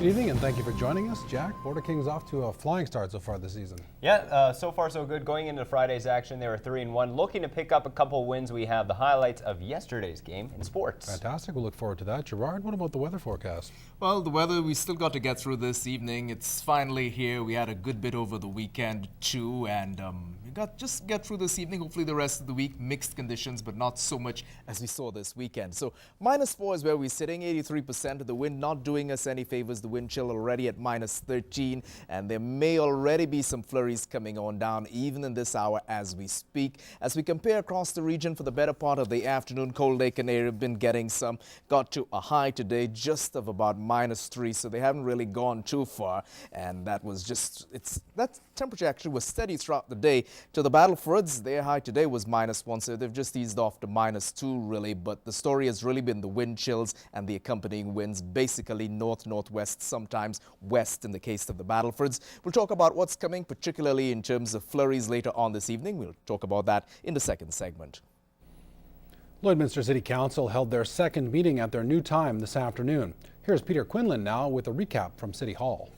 Good evening and thank you for joining us. Jack, Border Kings off to a flying start so far this season. Yeah, so far so good. Going into Friday's action, they were 3-1. Looking to pick up a couple wins. We have the highlights of yesterday's game in sports. Fantastic. We'll look forward to that. Gerard, what about the weather forecast? Well, the weather, we still got to get through this evening. It's finally here. We had a good bit over the weekend too, and we got just get through this evening. Hopefully the rest of the week, mixed conditions, but not so much as we saw this weekend. So -4 is where we're sitting, 83% of the wind, not doing us any favors. The wind chill already at -13, and there may already be some flurries coming on down even in this hour as we speak. As we compare across the region for the better part of the afternoon, Cold Lake and area have been getting some, got to a high today just of about -3, so they haven't really gone too far, and that was just, that temperature actually was steady throughout the day. To the Battlefords, their high today was -1, so they've just eased off to -2 really, but the story has really been the wind chills and the accompanying winds, basically north-northwest, sometimes west in the case of the Battlefords. We'll talk about what's coming, particularly in terms of flurries later on this evening. We'll talk about that in the second segment. Lloydminster City Council held their second meeting at their new time this afternoon. Here's Peter Quinlan now with a recap from City Hall.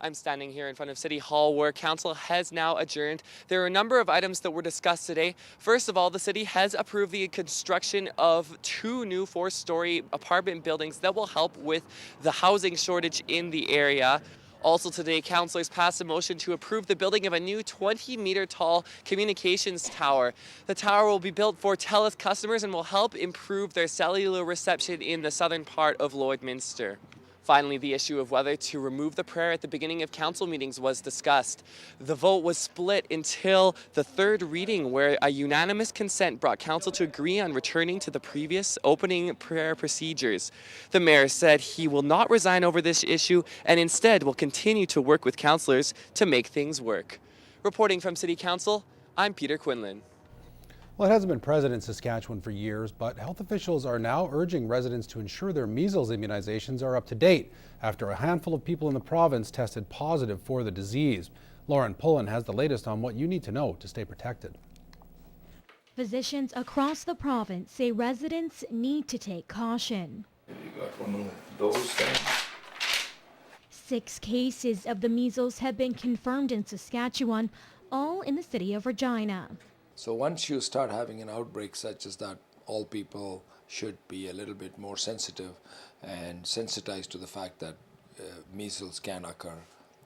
I'm standing here in front of City Hall where Council has now adjourned. There are a number of items that were discussed today. First of all, the city has approved the construction of 2 new 4-story apartment buildings that will help with the housing shortage in the area. Also today, councilors passed a motion to approve the building of a new 20-meter tall communications tower. The tower will be built for TELUS customers and will help improve their cellular reception in the southern part of Lloydminster. Finally, the issue of whether to remove the prayer at the beginning of council meetings was discussed. The vote was split until the third reading, where a unanimous consent brought council to agree on returning to the previous opening prayer procedures. The mayor said he will not resign over this issue and instead will continue to work with councillors to make things work. Reporting from City Council, I'm Peter Quinlan. Well, it hasn't been present in Saskatchewan for years, but health officials are now urging residents to ensure their measles immunizations are up to date after a handful of people in the province tested positive for the disease. Lauren Pullen has the latest on what you need to know to stay protected. Physicians across the province say residents need to take caution. You got one of those things? 6 cases of the measles have been confirmed in Saskatchewan, all in the city of Regina. So once you start having an outbreak such as that, all people should be a little bit more sensitive and sensitized to the fact that measles can occur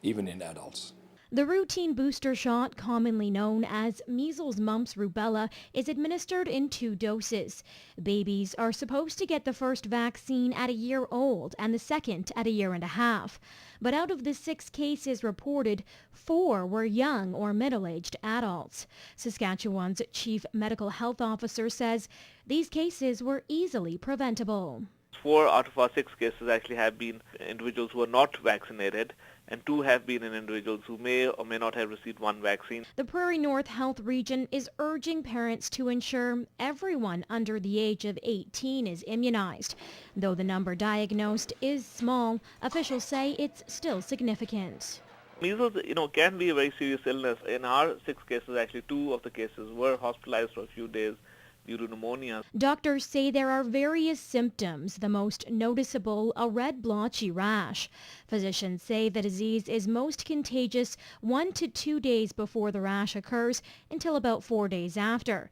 even in adults. The routine booster shot, commonly known as measles, mumps, rubella, is administered in 2 doses. Babies are supposed to get the first vaccine at a year old and the second at a year and a half. But out of the 6 cases reported, 4 were young or middle-aged adults. Saskatchewan's chief medical health officer says these cases were easily preventable. 4 out of our 6 cases actually have been individuals who are not vaccinated, and 2 have been in individuals who may or may not have received 1 vaccine. The Prairie North Health Region is urging parents to ensure everyone under the age of 18 is immunized. Though the number diagnosed is small, officials say it's still significant. Measles, can be a very serious illness. In our 6 cases, actually 2 of the cases were hospitalized for a few days due to pneumonia. Doctors say there are various symptoms, the most noticeable a red blotchy rash. Physicians say the disease is most contagious 1 to 2 days before the rash occurs until about 4 days after.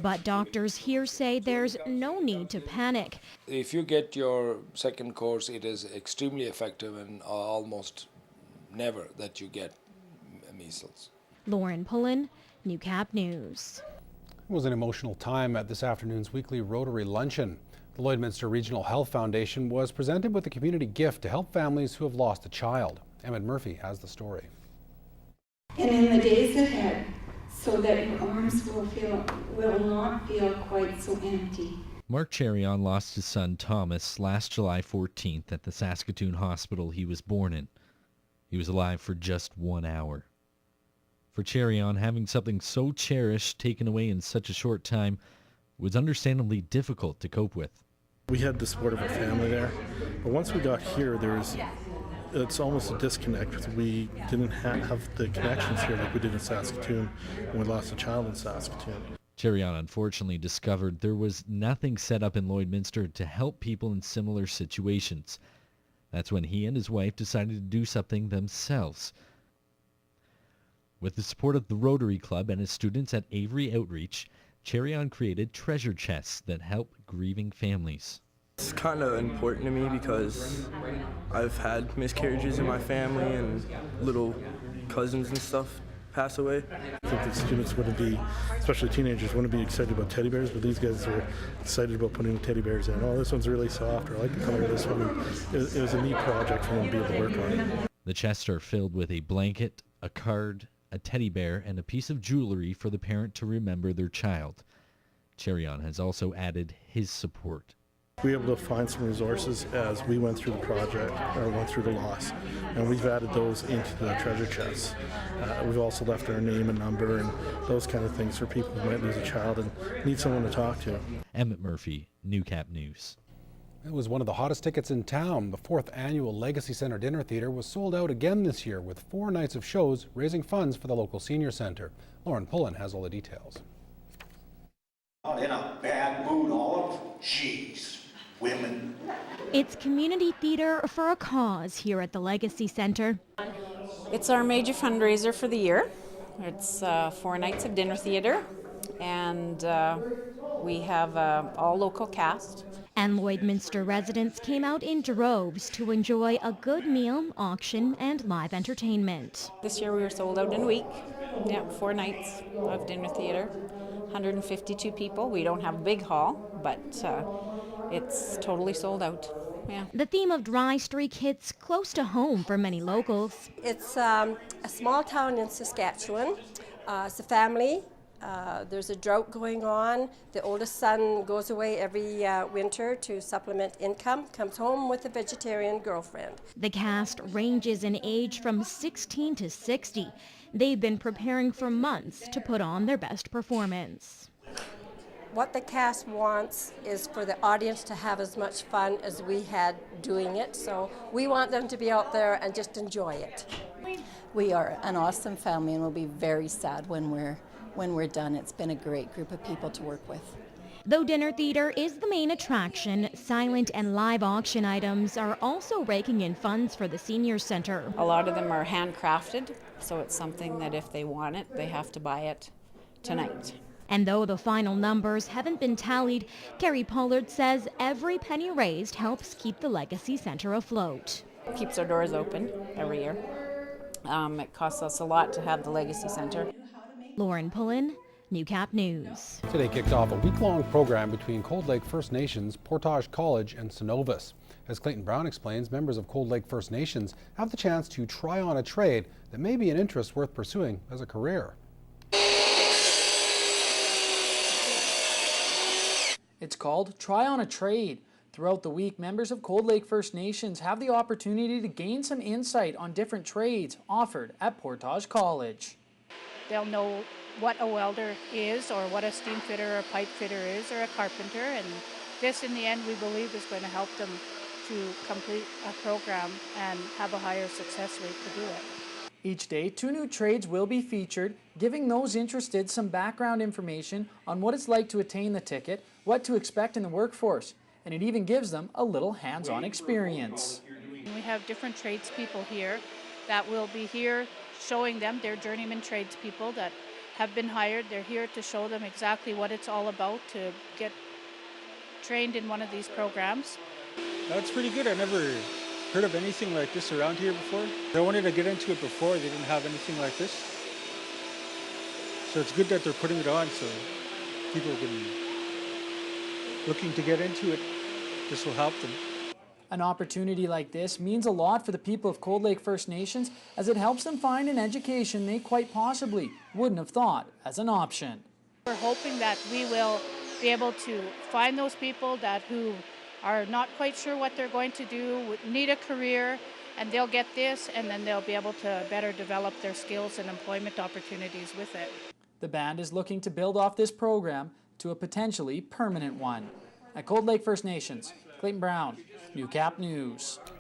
But doctors here say there's no need to panic. If you get your second course, it is extremely effective and almost never that you get measles. Lauren Pullen, Newcap News. It was an emotional time at this afternoon's weekly Rotary luncheon. The Lloydminster Regional Health Foundation was presented with a community gift to help families who have lost a child. Emmett Murphy has the story. And in the days ahead, so that your arms will not feel quite so empty. Mark Cherion lost his son Thomas last July 14th at the Saskatoon hospital he was born in. He was alive for just 1 hour. For Cherion, having something so cherished taken away in such a short time was understandably difficult to cope with. We had the support of our family there, but once we got here, it's almost a disconnect. We didn't have the connections here like we did in Saskatoon when we lost a child in Saskatoon. Cherion unfortunately discovered there was nothing set up in Lloydminster to help people in similar situations. That's when he and his wife decided to do something themselves. With the support of the Rotary Club and his students at Avery Outreach, Cherion created treasure chests that help grieving families. It's kind of important to me because I've had miscarriages in my family and little cousins and stuff pass away. I think the students wouldn't be, especially teenagers, wouldn't be excited about teddy bears, but these guys were excited about putting teddy bears in. Oh, this one's really soft, or I like the color of this one. It was a neat project for them to be able to work on. The chests are filled with a blanket, a card, a teddy bear, and a piece of jewelry for the parent to remember their child. Cherion has also added his support. We were able to find some resources as we went through the project, or went through the loss, and we've added those into the treasure chests. We've also left our name and number and those kind of things for people who might lose a child and need someone to talk to. Emmett Murphy, Newcap News. It was one of the hottest tickets in town. The 4th annual Legacy Center Dinner Theater was sold out again this year with 4 nights of shows raising funds for the local senior center. Lauren Pullen has all the details. Not in a bad mood, Olive. Jeez, women. It's community theater for a cause here at the Legacy Center. It's our major fundraiser for the year. It's 4 nights of dinner theater, and we have all local cast. And Lloydminster residents came out in droves to enjoy a good meal, auction, and live entertainment. This year we were sold out in a week. Yeah, 4 nights of dinner theater. 152 people. We don't have a big hall, but it's totally sold out. Yeah. The theme of Dry Streak hits close to home for many locals. It's a small town in Saskatchewan. It's a family. There's a drought going on. The oldest son goes away every winter to supplement income, comes home with a vegetarian girlfriend. The cast ranges in age from 16 to 60. They've been preparing for months to put on their best performance. What the cast wants is for the audience to have as much fun as we had doing it, so we want them to be out there and just enjoy it. We are an awesome family and we'll be very sad when we're done. It's been a great group of people to work with. Though dinner theater is the main attraction, silent and live auction items are also raking in funds for the senior center. A lot of them are handcrafted, so it's something that if they want it, they have to buy it tonight. And though the final numbers haven't been tallied, Carrie Pollard says every penny raised helps keep the Legacy Center afloat. It keeps our doors open every year. It costs us a lot to have the Legacy Center. Lauren Pullen, Newcap News. Today kicked off a week-long program between Cold Lake First Nations, Portage College, and Synovus. As Clayton Brown explains, members of Cold Lake First Nations have the chance to try on a trade that may be an interest worth pursuing as a career. It's called Try on a Trade. Throughout the week, members of Cold Lake First Nations have the opportunity to gain some insight on different trades offered at Portage College. They'll know what a welder is, or what a steam fitter or a pipe fitter is, or a carpenter, and this in the end we believe is going to help them to complete a program and have a higher success rate to do it. Each day, 2 new trades will be featured, giving those interested some background information on what it's like to attain the ticket, what to expect in the workforce, and it even gives them a little hands-on experience. We have different tradespeople here that will be here showing them. They're journeyman tradespeople that have been hired. They're here to show them exactly what it's all about to get trained in one of these programs. That's pretty good. I never heard of anything like this around here before. I wanted to get into it before. They didn't have anything like this. So it's good that they're putting it on so people can looking to get into it. This will help them. An opportunity like this means a lot for the people of Cold Lake First Nations, as it helps them find an education they quite possibly wouldn't have thought as an option. We're hoping that we will be able to find those people who are not quite sure what they're going to do, need a career, and they'll get this, and then they'll be able to better develop their skills and employment opportunities with it. The band is looking to build off this program to a potentially permanent one. At Cold Lake First Nations, Clayton Brown, Newcap News.